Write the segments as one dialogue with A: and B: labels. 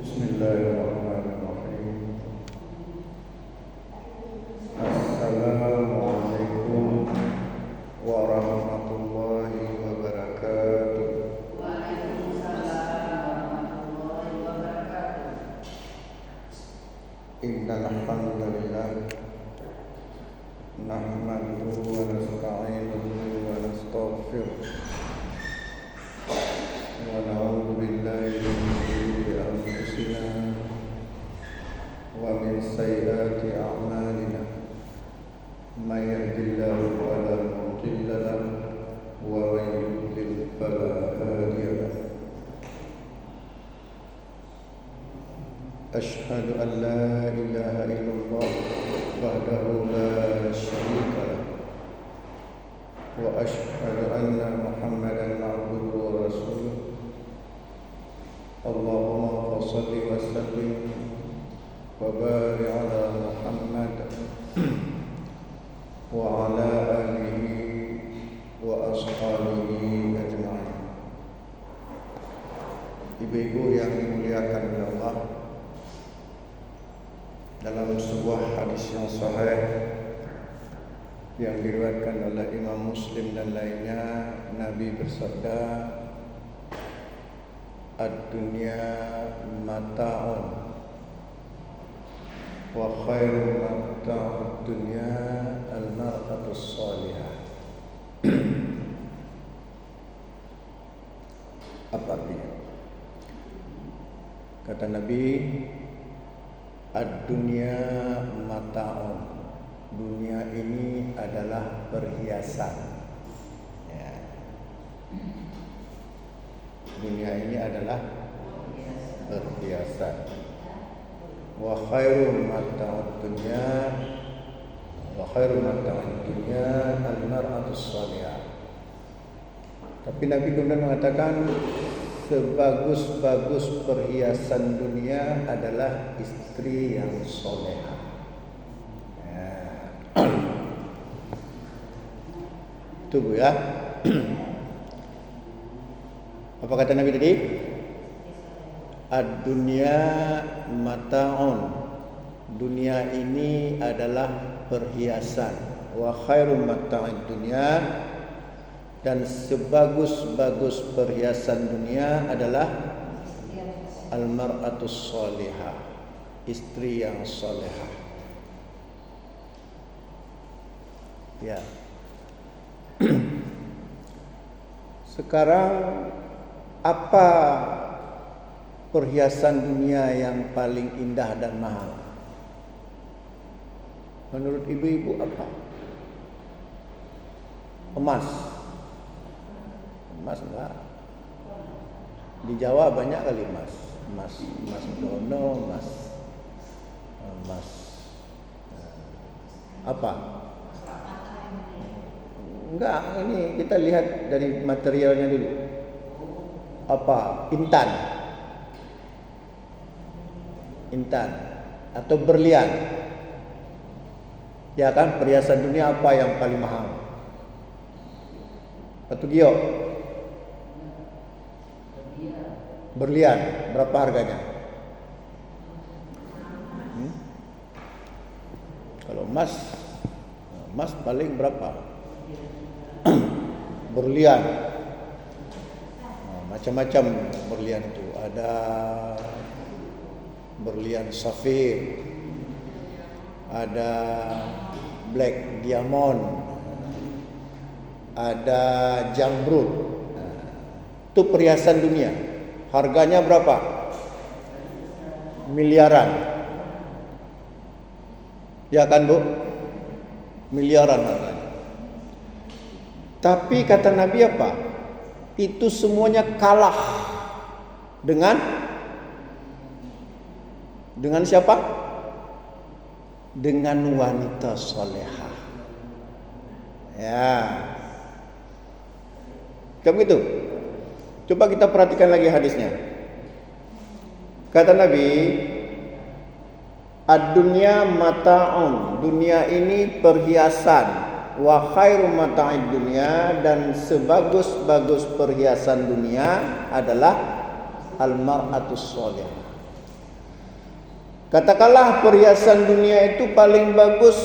A: Bismillahirrahmanirrahim. Assalamualaikum warahmatullahi wabarakatuh. Innal hamdalillah nahmaduhu wa nasta'inuhu wa nastaghfiruh wa na'udzu billahi min shururi anfusina wa min sayyiati a'malina may yahdihillahu fala mudilla lahu wa may yudlil fala hadiya lahu. Asyhadu an la ilaha illallah wahdahu la syarika lahu wa asyhadu anna Muhammadan abduhu wa rasuluh. Allahumma shalli wa sallim wa barik ala Muhammad wa ala alihi wa ashabihi ajma'in. Ibu-ibu yang dimuliakan oleh Allah, dalam sebuah hadis yang sahih yang diriwayatkan oleh Imam Muslim dan lainnya, Nabi bersabda, "Ad-dunya mata'un wa khairu mata'ud dunya al-mar'atus salihah." Apa artinya? Kata Nabi, ad-dunya mata'un, dunia ini adalah perhiasan. Ya. Dunia ini adalah perhiasan. Wa khairu mata'ud dunya al-mar'atus salihah. Tapi Nabi kemudian mengatakan, sebagus-bagus perhiasan dunia adalah istri yang soleha. Ya. Tunggu ya. Apa kata Nabi tadi? Ad-dunya mata'un. Dunia ini adalah perhiasan. Wa khairu mata'id dunya, dan sebagus-bagus perhiasan dunia adalah al-mar'atus salihah, istri yang salihah. Ya. Sekarang apa perhiasan dunia yang paling indah dan mahal? Menurut ibu-ibu apa? Emas. Emas enggak. Di Jawa banyak kali emas. Emas dono, emas apa? Enggak, ini kita lihat dari materialnya dulu. Apa? Intan atau berlian. Ya kan, perhiasan dunia apa yang paling mahal? Batu giok. Berlian, berapa harganya? Kalau emas paling berapa? Berlian, macam-macam berlian itu. Ada berlian safir, ada black diamond, ada jamrud. Itu perhiasan dunia. Harganya berapa? Miliaran. Ya kan, Bu? Miliaran harganya. Tapi kata Nabi apa? Itu semuanya kalah dengan siapa? Dengan wanita salehah. Ya. Kayak begitu. Coba kita perhatikan lagi hadisnya. Kata Nabi, ad-dunya mata'un, dunia ini perhiasan. wa khairu mata'id dunya, dan sebagus-bagus perhiasan dunia adalah al-mar'atus sholihah. Katakanlah perhiasan dunia itu paling bagus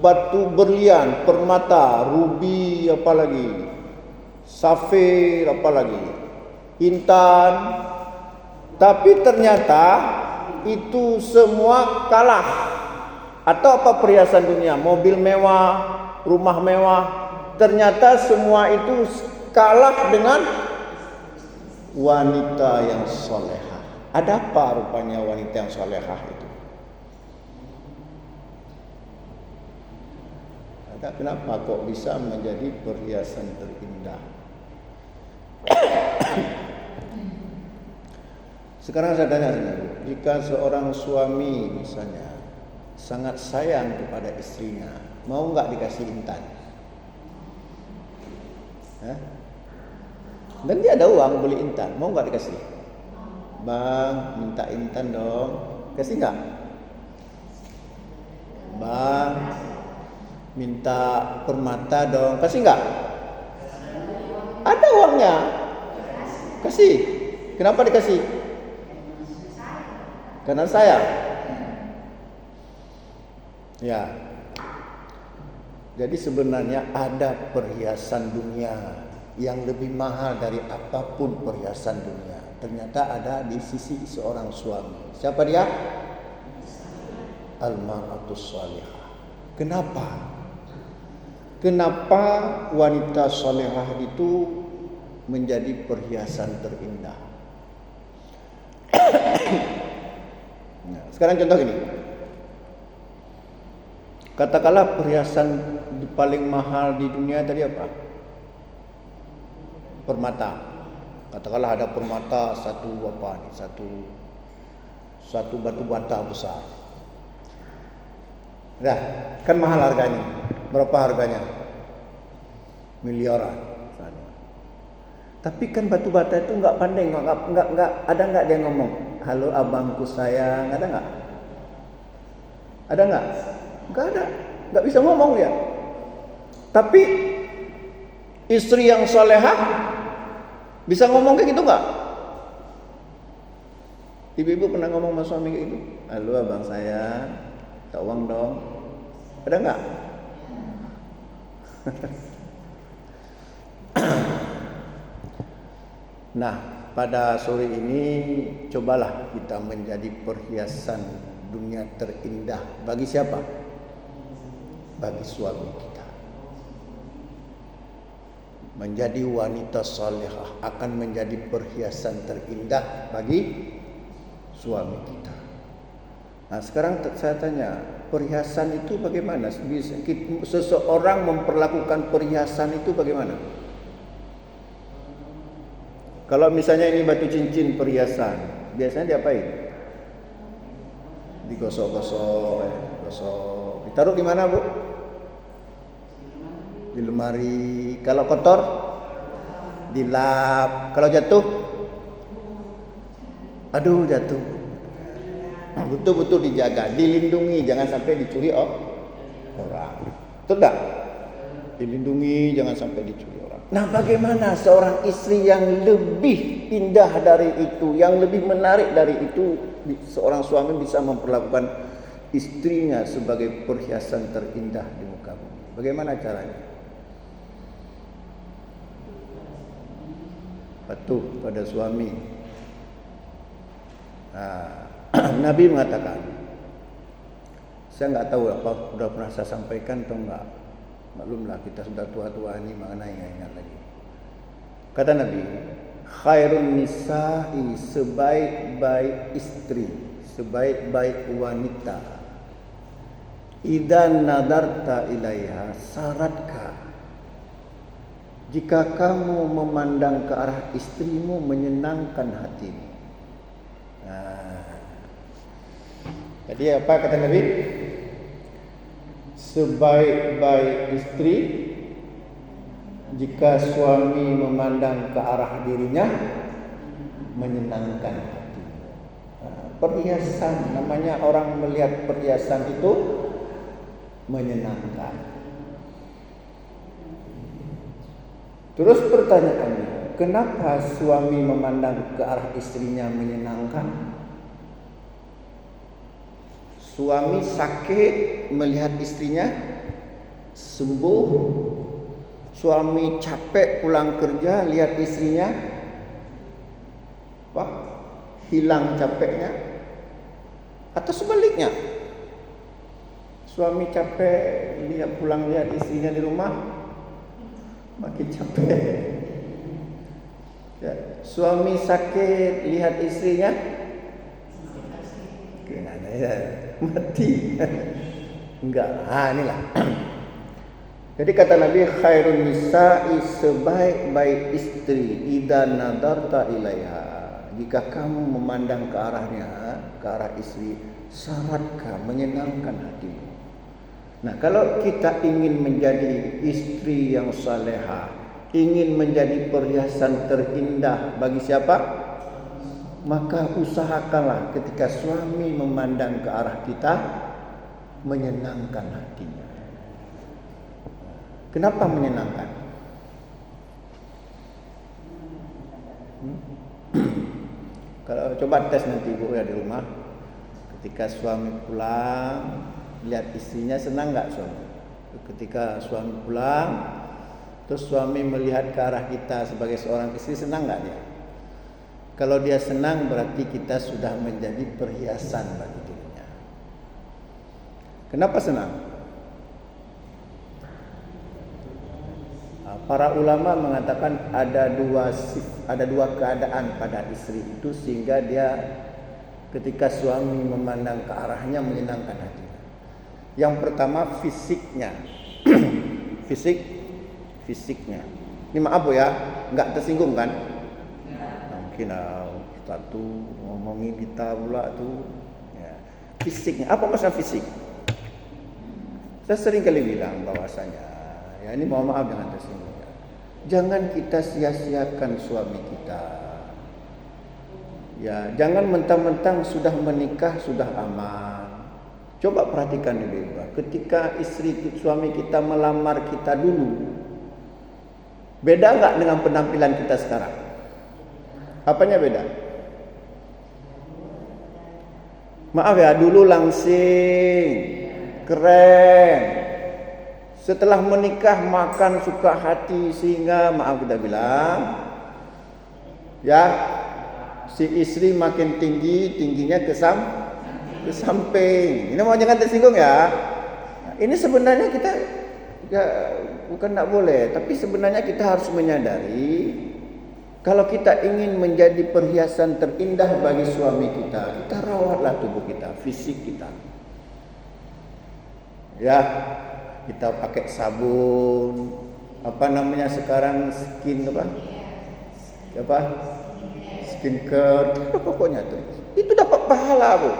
A: batu berlian, permata, rubi, apalagi safir, apalagi intan. Tapi ternyata itu semua kalah. Atau apa perhiasan dunia? Mobil mewah, rumah mewah. Ternyata semua itu kalah dengan wanita yang solehah. Ada apa rupanya wanita yang solehah itu? Ada, kenapa kok bisa menjadi perhiasan terindah? Sekarang saya tanya, jika seorang suami misalnya sangat sayang kepada istrinya, mau nggak dikasih intan? Dan dia ada uang beli intan, mau nggak dikasih? Bang, minta intan dong, kasih nggak? Bang, minta permata dong, kasih nggak? Ada uangnya, kasih. Kenapa dikasih? Karena sayang. Ya. Jadi sebenarnya ada perhiasan dunia yang lebih mahal dari apapun perhiasan dunia. Ternyata ada di sisi seorang suami. Siapa dia? Al-mar'atus sholihah. Kenapa? Kenapa wanita sholihah itu menjadi perhiasan terindah? Nah, sekarang contoh ini. Katakanlah perhiasan paling mahal di dunia tadi apa? Permata. Katakanlah ada permata satu batu bata besar. Dah, kan mahal harganya. Berapa harganya? Miliaran. Tapi kan batu bata itu nggak pandai, nggak ada nggak dia ngomong, halo abangku sayang, ada nggak? Ada nggak? Nggak ada, nggak bisa ngomong dia. Tapi istri yang solehah bisa ngomong kayak gitu nggak? Ibu-ibu pernah ngomong sama suami kayak gitu? Halo abang sayang, minta uang dong. Ada nggak? Nah, pada sore ini cobalah kita menjadi perhiasan dunia terindah. Bagi siapa? Bagi suami kita. Menjadi wanita salihah akan menjadi perhiasan terindah bagi suami kita. Nah, sekarang saya tanya, perhiasan itu bagaimana? Seseorang memperlakukan perhiasan itu bagaimana? Kalau misalnya ini batu cincin perhiasan, biasanya diapain? Digosok-gosok, gosok. Ditaruh di mana, Bu? Di lemari. Kalau kotor, dilap. Kalau jatuh, aduh jatuh. Betul-betul dijaga, dilindungi, jangan sampai dicuri orang. Betul tak? Dilindungi, jangan sampai dicuri orang. Nah, bagaimana seorang istri yang lebih indah dari itu, yang lebih menarik dari itu, seorang suami bisa memperlakukan istrinya sebagai perhiasan terindah di muka bumi? Bagaimana caranya? Patuh pada suami. Nabi mengatakan, saya nggak tahu apa sudah pernah saya sampaikan atau enggak. Maklumlah kita sudah tua-tua ini, mana ingat lagi. Kata Nabi, khairun nisa'i, sebaik-baik istri, sebaik-baik wanita, idza nadarta ilaiha saratka, jika kamu memandang ke arah istrimu menyenangkan hatimu. Jadi apa kata Nabi? Sebaik-baik istri, jika suami memandang ke arah dirinya menyenangkan hati. Perhiasan, namanya orang melihat perhiasan itu menyenangkan. Terus pertanyaannya, kenapa suami memandang ke arah istrinya menyenangkan? Suami sakit melihat istrinya sembuh. Suami capek pulang kerja lihat istrinya hilang capeknya. Atau sebaliknya, suami capek pulang lihat istrinya di rumah makin capek. Ya, suami sakit lihat istrinya gimana ya, mati. Enggak, inilah. Jadi kata Nabi, khairun nisa'i, sebaik-baik istri, idza nadarta ilaiha, jika kamu memandang ke arahnya, ke arah istri, saratka, menyenangkan hatimu. Nah, kalau kita ingin menjadi istri yang salehah, ingin menjadi perhiasan terindah bagi siapa? Maka usahakanlah ketika suami memandang ke arah kita, menyenangkan hatinya. Kenapa menyenangkan? Kalau coba tes nanti ibu ya di rumah, ketika suami pulang lihat istrinya, senang nggak suami? Ketika suami pulang terus suami melihat ke arah kita sebagai seorang istri, senang nggak dia? Kalau dia senang berarti kita sudah menjadi perhiasan bagi dirinya. Kenapa senang? Para ulama mengatakan ada dua keadaan pada istri itu sehingga dia ketika suami memandang ke arahnya menyenangkan hatinya. Yang pertama fisiknya. Fisiknya. Ini maaf ya, nggak tersinggung kan? Mungkin satu ngomongin kita pula tuh. Ya. Fisiknya, apa masalah fisik? Saya sering kali bilang bahwasanya, ya ini mohon maaf jangan tersinggung. Jangan kita sia-siakan suami kita. Ya, jangan mentang-mentang sudah menikah sudah aman. Coba perhatikan ibu-ibu. Ketika suami kita melamar kita dulu, beda nggak dengan penampilan kita sekarang? Apanya beda? Maaf ya, dulu langsing, keren. Setelah menikah makan suka hati sehingga maaf kita bilang, ya si istri makin tingginya ke samping. Ini mau jangan tersinggung ya. Ini sebenarnya kita ya, bukan tidak boleh, tapi sebenarnya kita harus menyadari kalau kita ingin menjadi perhiasan terindah bagi suami kita, kita rawatlah tubuh kita, fisik kita. Ya, kita pakai sabun, apa namanya sekarang skin care, pokoknya tuh. Itu dapat pahala, Bu.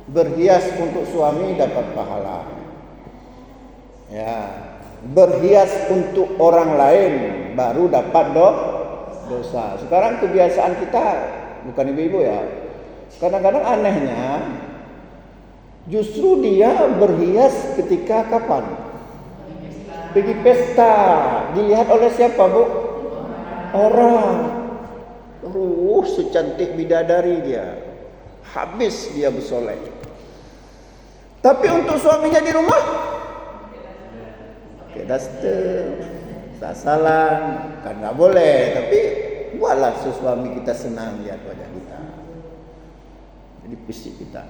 A: Berhias untuk suami dapat pahala. Ya, berhias untuk orang lain baru dapat dosa. Sekarang kebiasaan kita, bukan ibu-ibu ya. Kadang-kadang anehnya justru dia berhias ketika kapan? Pergi pesta. Dilihat oleh siapa, Bu? Orang. Secantik bidadari dia. Habis dia bersolek. Tapi untuk suaminya di rumah, pakai daster, sasalan, kan nggak boleh. Tapi buatlah suami kita senang lihat wajah kita. Jadi fisik kita.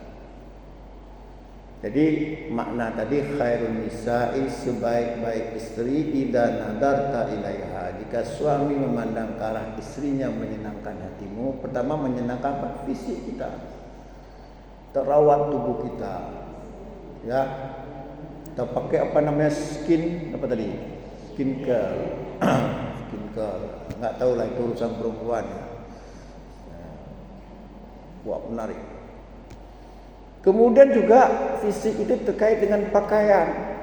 A: Jadi makna tadi khairun nisa'i, sebaik-baik istri, idza nadarta ilaiha, jika suami memandang ke arah istrinya menyenangkan hatimu. Pertama menyenangkan fisik kita, terawat tubuh kita, ya kita pakai apa namanya skin care. Nggak tahu lah itu urusan perempuan ya. Wah menarik. Kemudian juga fisik itu terkait dengan pakaian.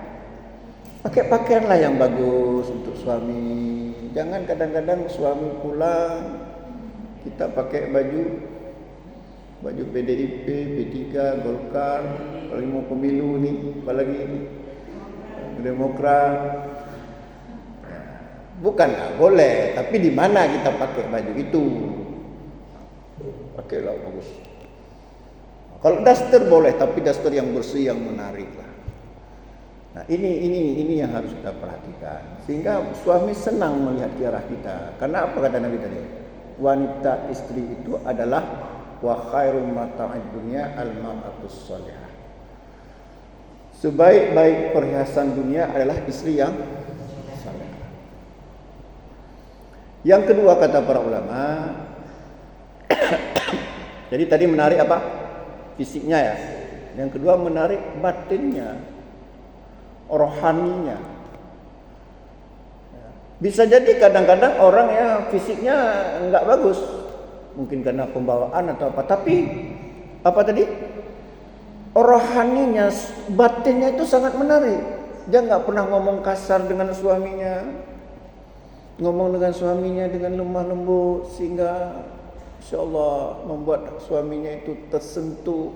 A: Pakai pakaianlah yang bagus untuk suami. Jangan kadang-kadang suami pulang kita pakai baju PDIP, P3, Golkar, apalagi mau pemilu nih, apalagi Demokrat. Bukan nggak boleh, tapi di mana kita pakai baju itu? Pakailah bagus. Kalau daster boleh, tapi daster yang bersih, yang menarik lah. Nah ini yang harus kita perhatikan, sehingga suami senang melihat tiarah kita. Karena apa kata Nabi tadi? Wanita istri itu adalah wa khairum mata'id dunya al-mar'atus salihah. Sebaik-baik perhiasan dunia adalah istri yang saleh. Yang kedua kata para ulama, jadi tadi menarik apa? Fisiknya ya. Yang kedua menarik batinnya, rohaninya. Bisa jadi kadang-kadang orang ya fisiknya enggak bagus, mungkin karena pembawaan atau apa, tapi apa tadi? Rohaninya, batinnya itu sangat menarik. Dia enggak pernah ngomong kasar dengan suaminya, ngomong dengan suaminya dengan lemah lembut, sehingga insyaallah membuat suaminya itu tersentuh.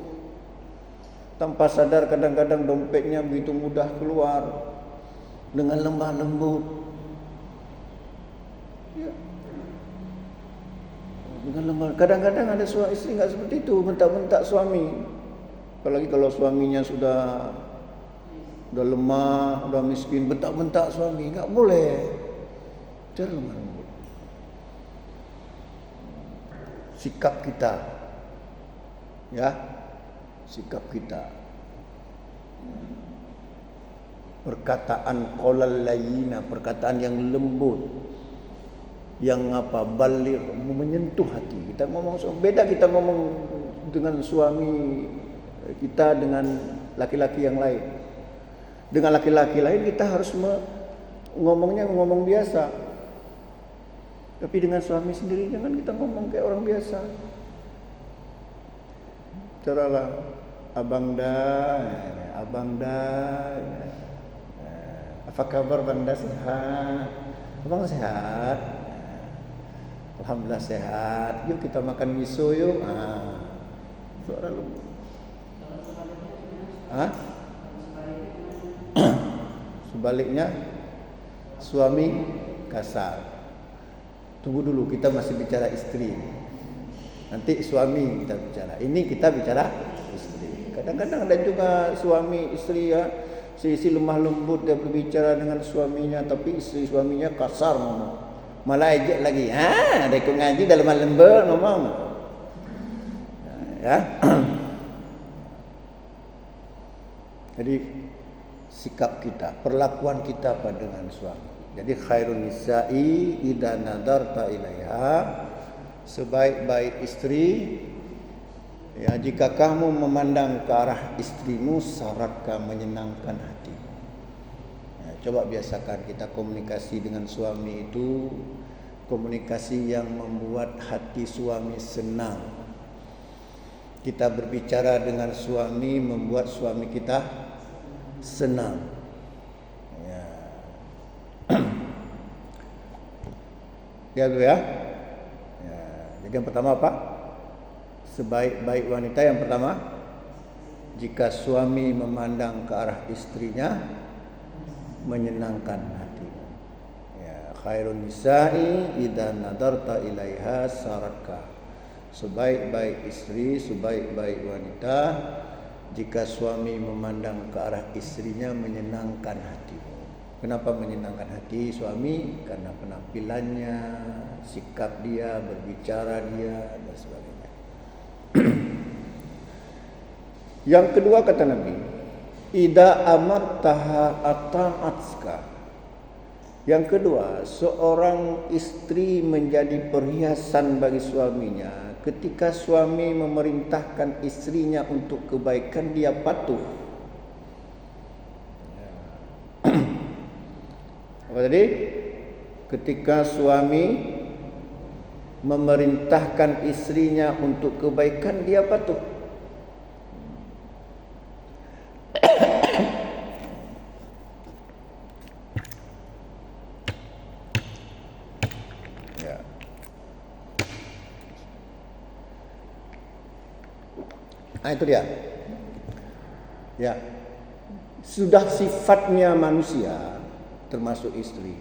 A: Tanpa sadar kadang-kadang dompetnya begitu mudah keluar dengan lemah lembut. Ya. Dengan lemah. Kadang-kadang ada suami istri enggak seperti itu, bentak-bentak suami. Apalagi kalau suaminya sudah lemah, sudah miskin, bentak-bentak suami, enggak boleh. Jangan lemah lembut. Sikap kita, ya, sikap kita. Perkataan qaulal layyina, perkataan yang lembut, yang apa, balir, menyentuh hati. Kita ngomong beda, kita ngomong dengan suami kita dengan laki-laki yang lain. Dengan laki-laki lain kita harus ngomongnya ngomong biasa. Tapi dengan suami sendiri jangan kita ngomong kayak orang biasa. Caralah abang dah. Apa kabar banda, sehat? Abang sehat? Alhamdulillah sehat. Yuk kita makan miso yuk. Suara lu. Sebaliknya suami kasar. Tunggu dulu, kita masih bicara istri. Nanti suami kita bicara. Ini kita bicara istri. Kadang-kadang ada juga suami istri ya, si lemah lembut dia berbicara dengan suaminya, tapi istri suaminya kasar ngomong. Malah ejek lagi. Ada ikut ngaji dalam lemah lembut ngomong. Ya. Jadi sikap kita, perlakuan kita pada dengan suami. Jadi khairun nisa'i idza nadarta ilaiha, sebaik-baik istri ya jika kamu memandang ke arah istrimu syaratkan menyenangkan hati. Ya, coba biasakan kita komunikasi dengan suami itu komunikasi yang membuat hati suami senang. Kita berbicara dengan suami membuat suami kita senang. Ya. Ya, ya. Jadi yang pertama apa? Sebaik-baik wanita yang pertama, jika suami memandang ke arah istrinya menyenangkan hati. Ya, khairun nisa'i idza nadarta ilaiha saratka. Sebaik-baik istri, sebaik-baik wanita jika suami memandang ke arah istrinya menyenangkan hati. Kenapa menyenangkan hati suami? Karena penampilannya, sikap dia, berbicara dia dan sebagainya. Yang kedua kata Nabi, idza amartaha ata'atska. Yang kedua, seorang istri menjadi perhiasan bagi suaminya. Ketika suami memerintahkan istrinya untuk kebaikan, dia patuh. Apa tadi? Ketika suami memerintahkan istrinya untuk kebaikan, dia patuh. Ya. Itu dia. Ya. Sudah sifatnya manusia, termasuk istri,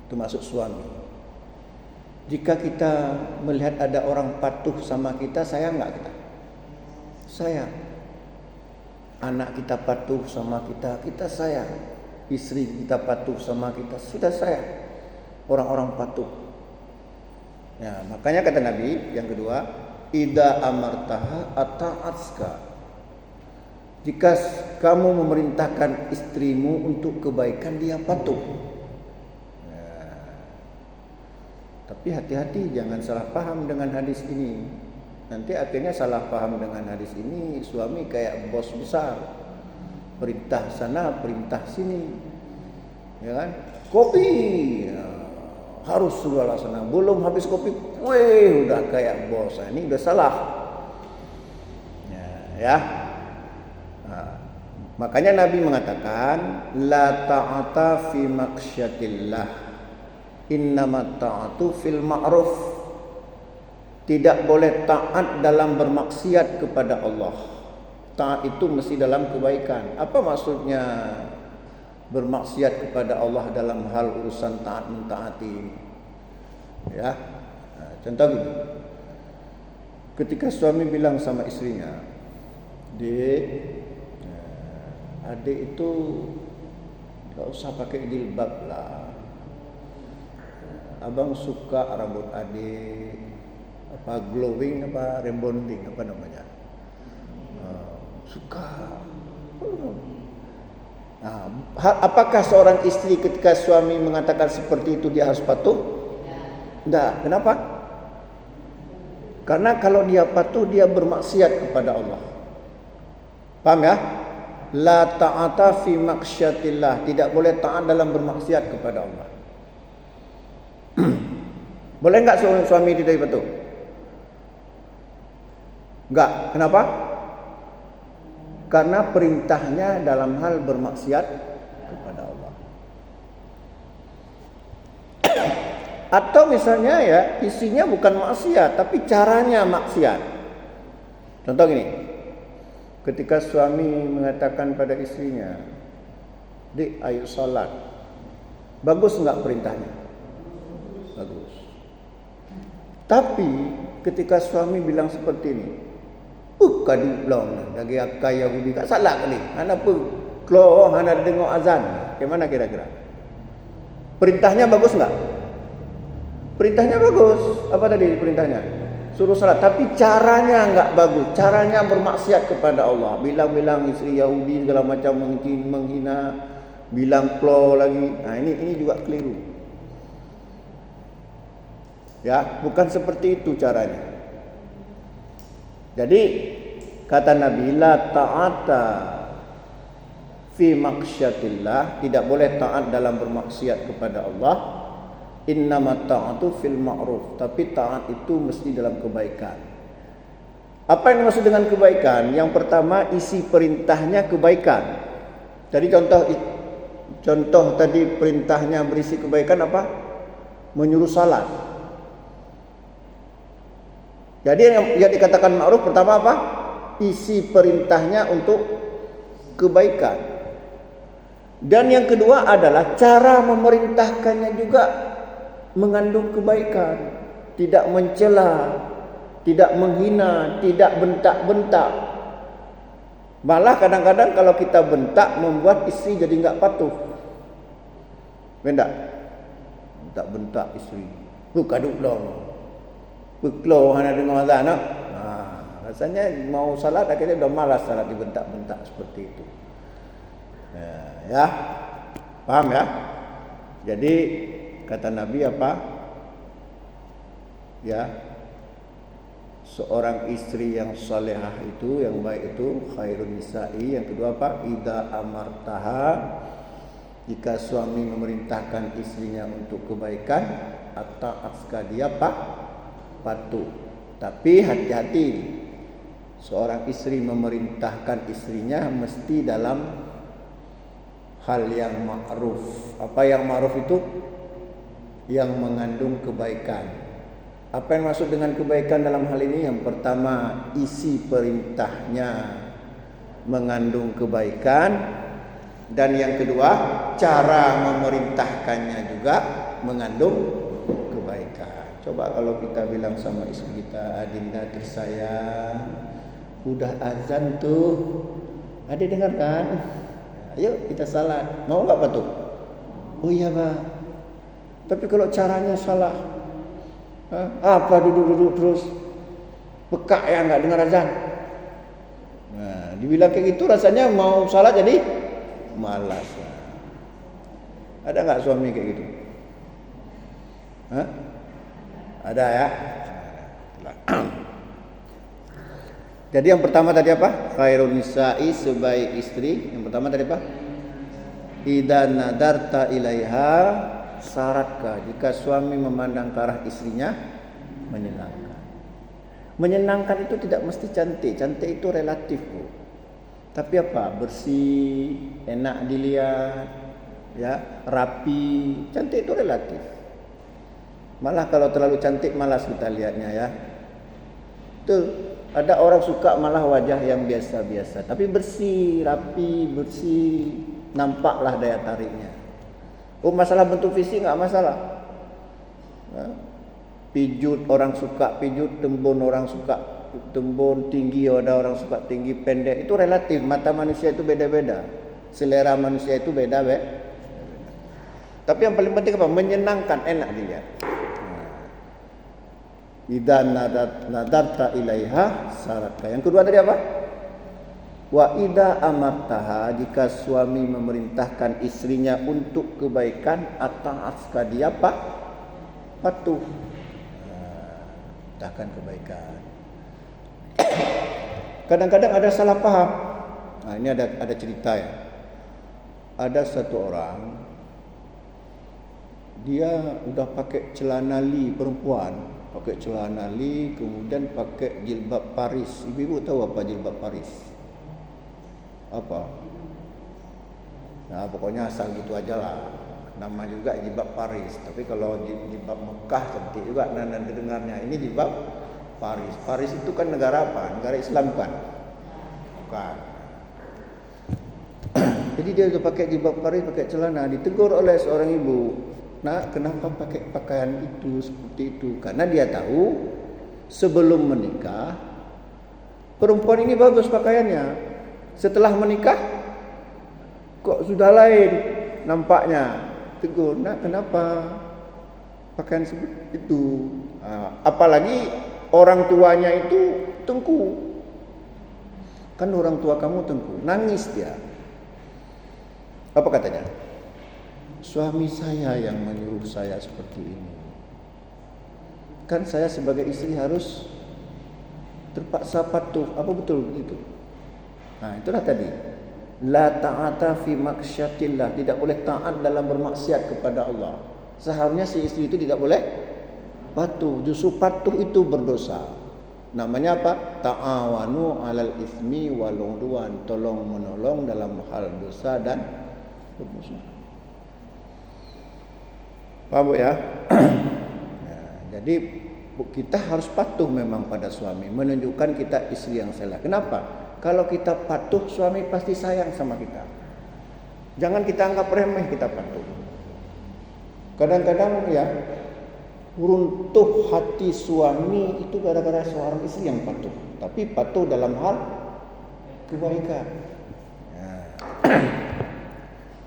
A: termasuk suami. Jika kita melihat ada orang patuh sama kita, sayang nggak kita? Sayang. Anak kita patuh sama kita, kita sayang. Istri kita patuh sama kita, sudah sayang. Orang-orang patuh. Ya, makanya kata Nabi yang kedua, idza amartaha ata'atska. Jika kamu memerintahkan istrimu untuk kebaikan, dia patuh. Tapi hati-hati, jangan salah paham dengan hadis ini. Nanti akhirnya salah paham dengan hadis ini, suami kayak bos besar, perintah sana, perintah sini, ya kan? Kopi ya, harus sudah laksana. Belum habis kopi, weh udah kayak bos. Nah, ini udah salah. Ya. Nah, makanya Nabi mengatakan, la ta'ata fi maksyatillah. Innamat ta'atu fil ma'ruf. Tidak boleh taat dalam bermaksiat kepada Allah. Taat itu mesti dalam kebaikan. Apa maksudnya bermaksiat kepada Allah dalam hal urusan taat mentaati ini? Ya, nah, contoh gini. Ketika suami bilang sama istrinya, "Dek, adik itu gak usah pakai jilbab lah. Abang suka rambut adik apa glowing apa rebonding apa namanya, suka." Nah, apakah seorang istri ketika suami mengatakan seperti itu dia harus patuh? Tidak. Kenapa? Karena kalau dia patuh, dia bermaksiat kepada Allah. Paham ya? La ta'ata fi maksyatillah. Tidak boleh taat dalam bermaksiat kepada Allah. Boleh enggak suami tidak patuh? Enggak. Kenapa? Karena perintahnya dalam hal bermaksiat kepada Allah. Atau misalnya ya, isinya bukan maksiat, tapi caranya maksiat. Contoh gini. Ketika suami mengatakan pada istrinya, "Dik, ayo salat." Bagus enggak perintahnya? Bagus. Tapi ketika suami bilang seperti ini, kadu long lagi akai Yahudi kat salah kali. Hana pun klo hana dengar azan. Bagaimana kira-kira? Perintahnya bagus enggak? Perintahnya bagus. Apa tadi perintahnya? Suruh salat, tapi caranya enggak bagus. Caranya bermaksiat kepada Allah. Bilang-bilang istri Yahudi segala macam menghina, bilang klo lagi. Nah, ini juga keliru. Ya, bukan seperti itu caranya. Jadi kata Nabi, la ta'ata fi maksyatillah, tidak boleh taat dalam bermaksiat kepada Allah. Innamat ta'atu fil ma'ruf, tapi taat itu mesti dalam kebaikan. Apa yang dimaksud dengan kebaikan? Yang pertama, isi perintahnya kebaikan. Jadi contoh tadi perintahnya berisi kebaikan apa? Menyuruh salat. Jadi yang dikatakan ma'ruf pertama apa? Isi perintahnya untuk kebaikan. Dan yang kedua adalah cara memerintahkannya juga mengandung kebaikan. Tidak mencela, tidak menghina, tidak bentak-bentak. Malah kadang-kadang kalau kita bentak membuat istri jadi enggak patuh. Bentak. Bentak istri. Kaduk dong. Beklo hana dengar azan no? Rasanya mau salat akhirnya udah malas salat dibentak-bentak seperti itu. Ya. Paham ya? Jadi kata Nabi apa? Ya. Seorang istri yang salehah itu, yang baik itu khairun nisa'i. Yang kedua apa? Idza amartaha, jika suami memerintahkan istrinya untuk kebaikan, ata'aska dia apa? Patuh. Tapi hati-hati, seorang istri memerintahkan istrinya mesti dalam hal yang ma'ruf. Apa yang ma'ruf itu? Yang mengandung kebaikan. Apa yang maksud dengan kebaikan dalam hal ini? Yang pertama, isi perintahnya mengandung kebaikan. Dan yang kedua, cara memerintahkannya juga mengandung kebaikan. Coba kalau kita bilang sama istri kita, Adinda tersayang, udah azan tuh, Adik dengar kan? Ayo kita salat. Mau nggak Pak tuh? Oh iya Pak. Tapi kalau caranya salah, apa duduk-duduk terus, peka ya nggak dengar azan. Nah, dibilang kayak gitu rasanya mau salat jadi malas. Ada nggak suami kayak gitu? Hah? Ada ya. Jadi yang pertama tadi apa? Khairun nisa'i, sebaik istri. Yang pertama tadi apa? Idza nadarta ilaiha saratka, jika suami memandang ke arah istrinya menyenangkan. Menyenangkan itu tidak mesti cantik. Cantik itu relatif, Bu. Tapi apa? Bersih, enak dilihat, ya, rapi. Cantik itu relatif. Malah kalau terlalu cantik malas kita lihatnya ya. Betul. Ada orang suka malah wajah yang biasa-biasa, tapi bersih, rapi, bersih, nampaklah daya tariknya. Oh, masalah bentuk fisik nggak masalah. Pijut orang suka pijut, tembun orang suka tembun, tinggi ada orang suka tinggi, pendek itu relatif. Mata manusia itu beda-beda, selera manusia itu beda. Tapi yang paling penting apa? Menyenangkan, enak dilihat. Idza nadarta ilaiha saratka. Yang kedua tadi apa? Wa idza amartaha, jika suami memerintahkan istrinya untuk kebaikan, ata'atka, dia apa? Patuh. Perintahkan kebaikan. Kadang-kadang ada salah paham. Nah, ini ada cerita ya. Ada satu orang, dia udah pakai celana li perempuan, pakai celana li, kemudian pakai jilbab Paris. Ibu-ibu tahu apa jilbab Paris? Apa? Nah, pokoknya asal gitu aja lah. Nama juga jilbab Paris. Tapi kalau jilbab Mekah cantik juga nanda dengarnya. Ini jilbab Paris. Paris itu kan negara apa? Negara Islam kan? Bukan. Jadi dia udah pakai jilbab Paris, pakai celana, ditegur oleh seorang ibu. Nak, kenapa pakai pakaian itu seperti itu? Karena dia tahu sebelum menikah perempuan ini bagus pakaiannya. Setelah menikah kok sudah lain nampaknya. Tegur, nak, kenapa pakaian seperti itu? Apalagi orang tuanya itu tengku. Kan orang tua kamu tengku. Nangis dia. Apa katanya? Suami saya yang menyuruh saya seperti ini. Kan saya sebagai istri harus terpaksa patuh. Apa betul itu? Nah, itulah tadi. La ta'ata fi maksyatillah. Tidak boleh taat dalam bermaksiat kepada Allah. Seharusnya si istri itu tidak boleh patuh. Justru patuh itu berdosa. Namanya apa? Ta'awanu 'alal itsmi wal 'udwan. Tolong menolong dalam hal dosa dan bermusuhan. Paham Bu ya? Jadi kita harus patuh memang pada suami, menunjukkan kita istri yang salah. Kenapa? Kalau kita patuh, suami pasti sayang sama kita. Jangan kita anggap remeh kita patuh. Kadang-kadang ya, runtuh hati suami itu gara-gara seorang istri yang patuh. Tapi patuh dalam hal kebaikan.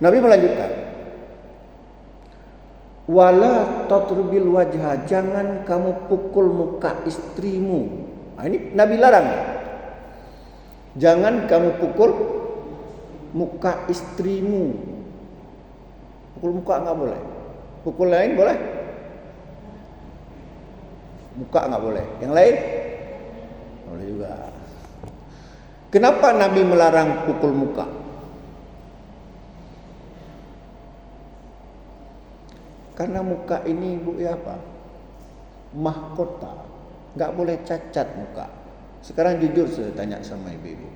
A: Nabi melanjutkan, wala tatrubil wajha, jangan kamu pukul muka istrimu. Nah, ini Nabi larang. Jangan kamu pukul muka istrimu. Pukul muka enggak boleh. Pukul lain boleh? Muka enggak boleh. Yang lain? Boleh juga. Kenapa Nabi melarang pukul muka? Karena muka ini Bu ya apa? Mahkota. Enggak boleh cacat muka. Sekarang jujur saya tanya sama ibu-ibu.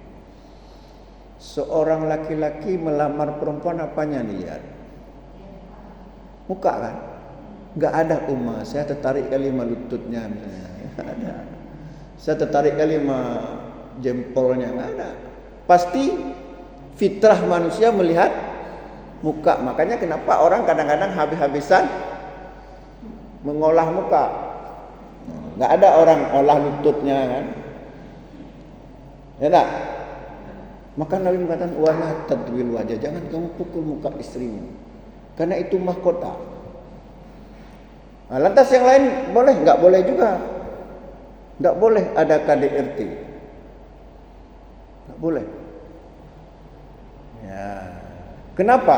A: Seorang laki-laki melamar perempuan apanya dilihat? Muka kan? Enggak ada saya tertarik kali sama lututnya misalnya. Enggak ada. Saya tertarik kali sama jempolnya, enggak ada. Pasti fitrah manusia melihat muka. Makanya kenapa orang kadang-kadang habis-habisan mengolah muka. Nggak ada orang olah lututnya kan? Ya tak? Maka Nabi mengatakan wala tadwil wajah, jangan kamu pukul muka istrimu, karena itu mahkota. Nah, lantas yang lain boleh? Nggak boleh juga. Nggak boleh ada KDRT. Nggak boleh. Ya. Kenapa?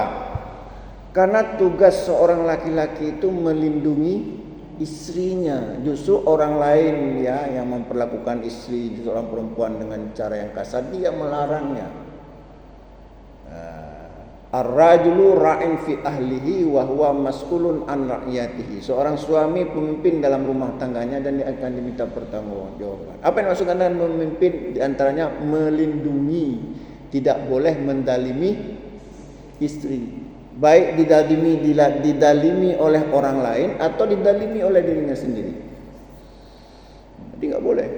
A: Karena tugas seorang laki-laki itu melindungi istrinya. Justru orang lain ya yang memperlakukan istri seorang perempuan dengan cara yang kasar, dia melarangnya. Ar-rajulu ra'in fi ahlihi wa huwa mas'ulun an ra'iyatihi. Seorang suami pemimpin dalam rumah tangganya dan dia akan diminta pertanggungjawaban. Apa yang maksudkan dengan memimpin? Di antaranya melindungi, tidak boleh mendalimi istri. Baik didalimi oleh orang lain atau didalimi oleh dirinya sendiri. Jadi nggak boleh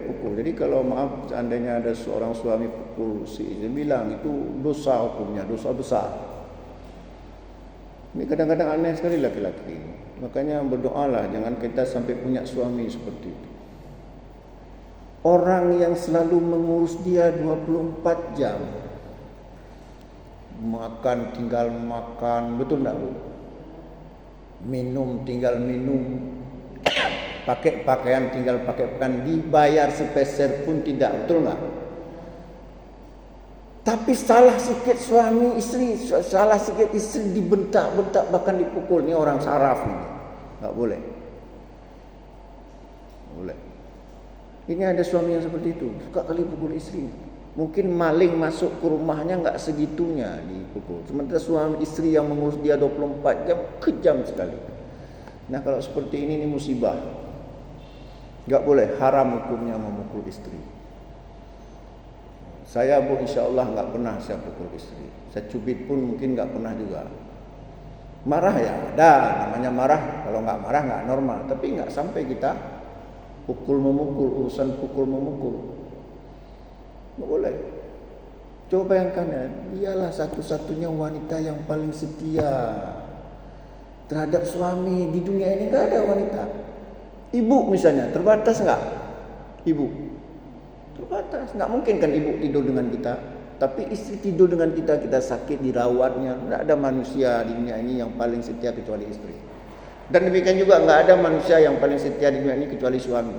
A: pukul. Jadi kalau maaf seandainya ada seorang suami pukul si istri, bilang itu dosa hukumnya, dosa besar. Ini kadang-kadang aneh sekali laki-laki ini. Makanya berdoalah jangan kita sampai punya suami seperti itu. Orang yang selalu mengurus dia 24 jam. Makan tinggal makan, betul enggak Bu? Minum tinggal minum. Pakai pakaian tinggal pakai pakaian, dibayar sepeser pun tidak, betul enggak? Tapi salah sikit suami istri, salah sikit istri dibentak-bentak bahkan dipukul. Ini orang saraf ini. Enggak boleh. Enggak boleh. Ini ada suami yang seperti itu, suka kali pukul istri. Mungkin maling masuk ke rumahnya enggak segitunya dipukul. Sementara suami istri yang mengurus dia 24 jam, kejam sekali. Nah, kalau seperti ini musibah. Enggak boleh, haram hukumnya memukul istri. Saya Bu insya-Allah enggak pernah saya pukul istri. Saya cubit pun mungkin enggak pernah juga. Marah ya ada, namanya marah. Kalau enggak marah enggak normal, tapi enggak sampai kita pukul memukul, urusan pukul memukul. Enggak boleh. Coba bayangkan ya, dialah satu-satunya wanita yang paling setia terhadap suami di dunia ini. Enggak ada wanita. Ibu misalnya, terbatas enggak? Ibu terbatas. Enggak mungkin kan ibu tidur dengan kita. Tapi istri tidur dengan kita, kita sakit dirawatnya. Enggak ada manusia di dunia ini yang paling setia kecuali istri. Dan demikian juga enggak ada manusia yang paling setia di dunia ini kecuali suami.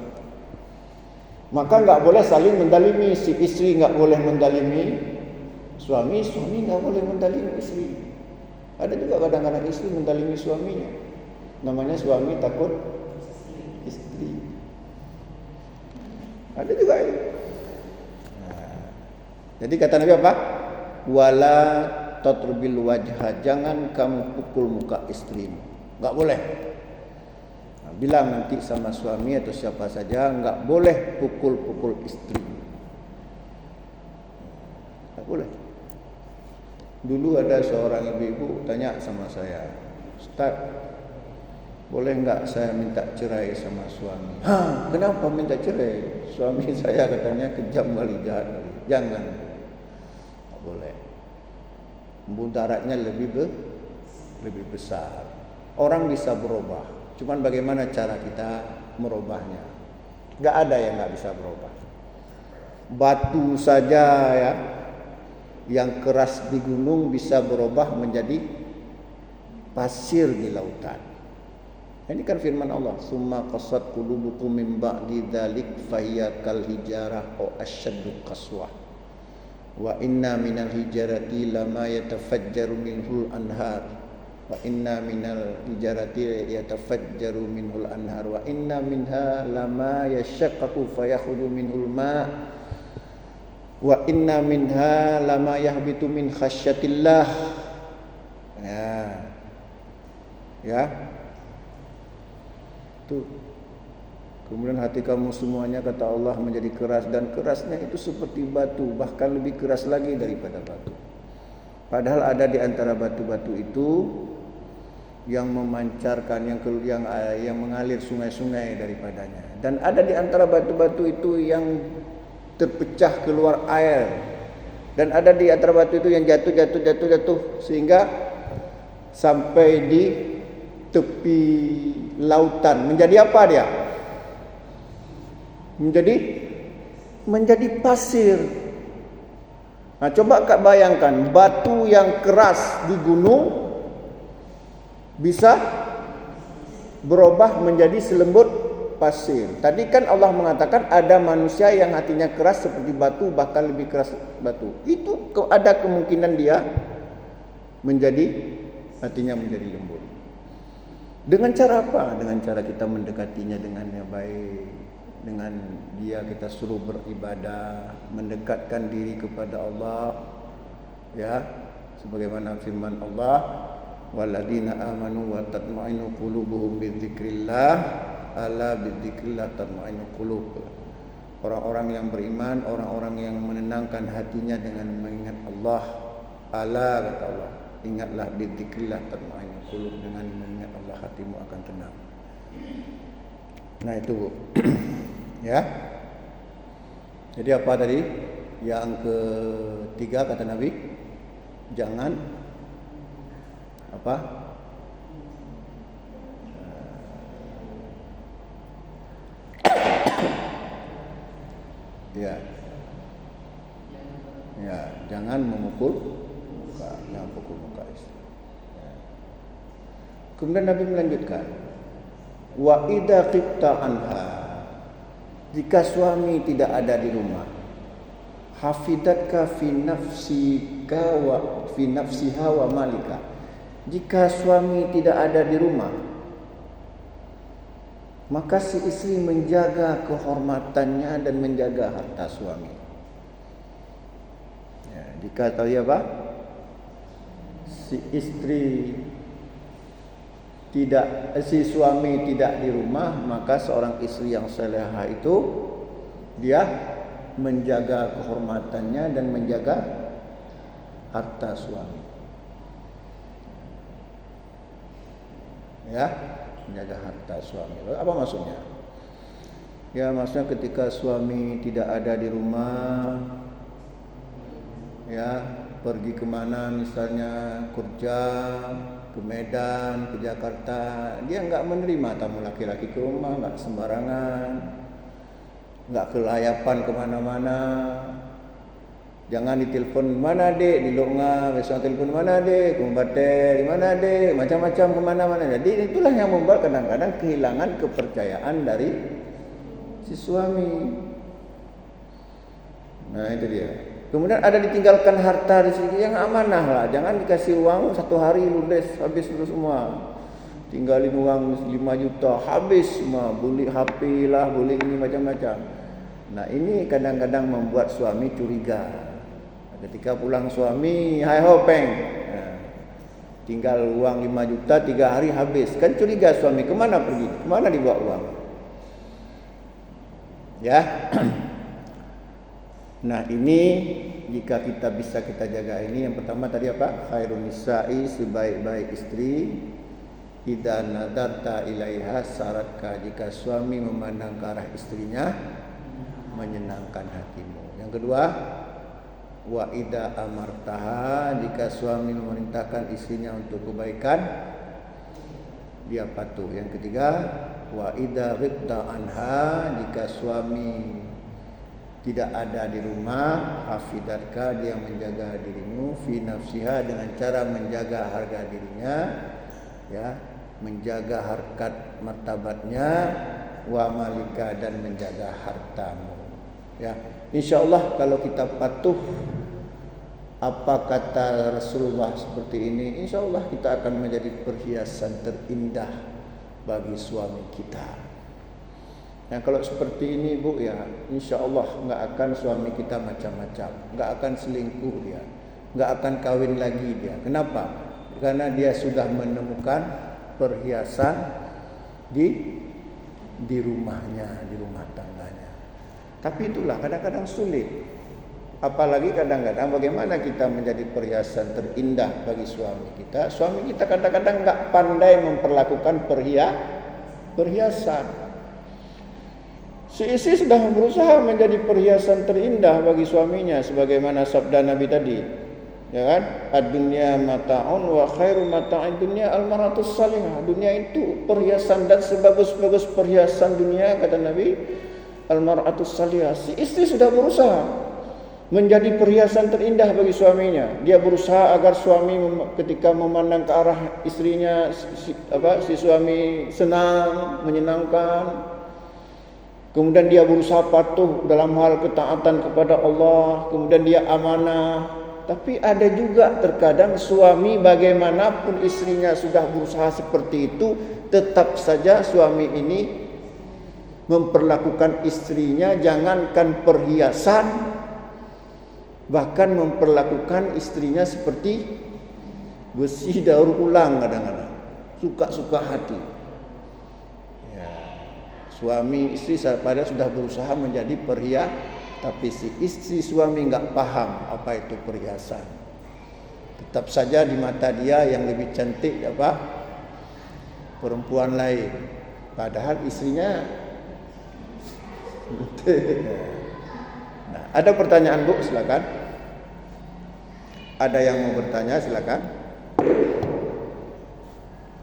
A: Maka enggak boleh saling mendalimi. Si istri enggak boleh mendalimi suami, suami enggak boleh mendalimi istri. Ada juga kadang-kadang istri mendalimi suaminya. Namanya suami takut istri. Ada juga ini. Nah, jadi kata Nabi apa? Wala tatrubil wajha, jangan kamu pukul muka istrimu. Enggak boleh. Nah, bilang nanti sama suami atau siapa saja, enggak boleh pukul-pukul istri. Enggak boleh. Dulu ada seorang ibu-ibu tanya sama saya, Ustaz, boleh enggak saya minta cerai sama suami? Hah, kenapa minta cerai? Suami saya katanya kejam kali, jahat kali. Jangan. Enggak boleh. Mudaratnya lebih besar. Orang bisa berubah. Cuman bagaimana cara kita merubahnya? Enggak ada yang enggak bisa berubah. Batu saja ya, yang keras di gunung bisa berubah menjadi pasir di lautan. Ini kan firman Allah, summa qasat qulubukum min ba'di dzalik fahiya kal hijarah aw asyaddu qaswah. Wa inna minal hijarati lama yatafajjaru minhul anhar. Wa inna minal hijarati yatafajjaru minhul anhar. Wa inna minha lama yashaqqaqu fayakhruju minhul ma'. Wa inna minha lama yahbitu min khasyatillah. Ya. Tuh. Kemudian hati kamu semuanya kata Allah menjadi keras, dan kerasnya itu seperti batu, bahkan lebih keras lagi daripada batu. Padahal ada di antara batu-batu itu yang memancarkan, yang mengalir sungai-sungai daripadanya. Dan ada di antara batu-batu itu yang terpecah keluar air, dan ada di antara batu itu yang jatuh sehingga sampai di tepi lautan. Menjadi apa dia? Menjadi pasir. Nah, coba Kak bayangkan, batu yang keras di gunung bisa berubah menjadi selembut pasir. Tadi kan Allah mengatakan ada manusia yang hatinya keras seperti batu, bahkan lebih keras batu. Itu ada kemungkinan dia hatinya menjadi lembut. Dengan cara apa? Dengan cara kita mendekatinya dengan yang baik. Dengan dia kita suruh beribadah, mendekatkan diri kepada Allah. Ya, sebagaimana firman Allah, walladzina amanu wa tatma'innu qulubuhum bidzikrillah, ala bidzikrillah tatma'innu qulub. Orang-orang yang beriman, orang-orang yang menenangkan hatinya dengan mengingat Allah. Ala, kata Allah, ingatlah bidzikrillah tatma'innu qulub, dengan mengingat Allah hatimu akan tenang. Nah itu Bu. Ya. Jadi apa tadi? Yang ketiga kata Nabi, jangan apa? Ya. Ya, jangan memukul muka, jangan pukul muka istri. Ya. Kemudian Nabi melanjutkan, wa idza qibta anha, jika suami tidak ada di rumah, hafidatka fi nafsika wa fi nafsiha wa malika. Jika suami tidak ada di rumah, maka si istri menjaga kehormatannya dan menjaga harta suami. Ya, jika tahu ya Pak, si suami tidak di rumah, maka seorang istri yang salehah itu dia menjaga kehormatannya dan menjaga harta suami. Ya, menjaga harta suami. Apa maksudnya? Ya, maksudnya ketika suami tidak ada di rumah, ya, pergi kemana misalnya kerja, ke Medan, ke Jakarta, dia enggak menerima tamu laki-laki ke rumah, enggak sembarangan, enggak kelayapan kemana-mana. Jangan ditelepon, mana dek, di Longa, besok telepon mana dek, Kumbate, di mana dek, macam-macam kemana-mana. Jadi itulah yang membuat kadang-kadang kehilangan kepercayaan dari si suami. Nah itu dia. Kemudian ada ditinggalkan harta rezeki yang amanah lah. Jangan dikasih uang 1 hari ludes, habis semua. Tinggalin uang 5 juta, habis semua. Beli HP lah, beli ini macam-macam. Nah ini kadang-kadang membuat suami curiga. Ketika pulang suami, hai ho peng, nah, tinggal uang 5 juta 3 hari habis. Kan curiga suami, kemana pergi? Kemana dibawa uang? Ya. Nah ini jika kita bisa kita jaga ini, yang pertama tadi apa? Khairun nisa'i, sebaik-baik istri, idza nadarta ilaiha saratka, jika suami memandang ke arah istrinya menyenangkan hatimu. Yang kedua, wa idza amartaha, jika suami memerintahkan istrinya untuk kebaikan dia patuh. Yang ketiga, wa idza ghibta anha, jika suami tidak ada di rumah, hafidatka, dia menjaga dirimu, fi nafsiha, dengan cara menjaga harga dirinya, ya, menjaga harkat martabatnya, wa malika, dan menjaga hartamu. Ya, insyaallah kalau kita patuh apa kata Rasulullah seperti ini, insyaallah kita akan menjadi perhiasan terindah bagi suami kita. Nah kalau seperti ini Bu, ya insyaallah enggak akan suami kita macam-macam, enggak akan selingkuh dia, enggak akan kawin lagi dia. Kenapa? Karena dia sudah menemukan perhiasan di rumahnya, di rumah tangganya. Tapi itulah kadang-kadang sulit. Apalagi kadang-kadang bagaimana kita menjadi perhiasan terindah bagi suami kita. Suami kita kadang-kadang enggak pandai memperlakukan perhiasan. Si istri sudah berusaha menjadi perhiasan terindah bagi suaminya, sebagaimana sabda Nabi tadi. Ya kan? Ad-dunya mata'un wa khairu mata'id dunya al-mar'atus salihah. Dunia itu perhiasan dan sebagus-bagus perhiasan dunia, kata Nabi, al-mar'atus salihah. Si istri sudah berusaha menjadi perhiasan terindah bagi suaminya. Dia berusaha agar suami ketika memandang ke arah istrinya, si suami senang, menyenangkan. Kemudian dia berusaha patuh dalam hal ketaatan kepada Allah. Kemudian dia amanah. Tapi ada juga terkadang suami bagaimanapun istrinya sudah berusaha seperti itu, tetap saja suami ini memperlakukan istrinya jangankan perhiasan, bahkan memperlakukan istrinya seperti besi daur ulang kadang-kadang. Suka-suka hati. Ya. Suami istri padahal sudah berusaha menjadi perhiasan, tapi si istri suami enggak paham apa itu perhiasan. Tetap saja di mata dia yang lebih cantik apa? Perempuan lain. Padahal istrinya. Nah, ada pertanyaan Bu, silakan. Ada yang mau bertanya, silakan.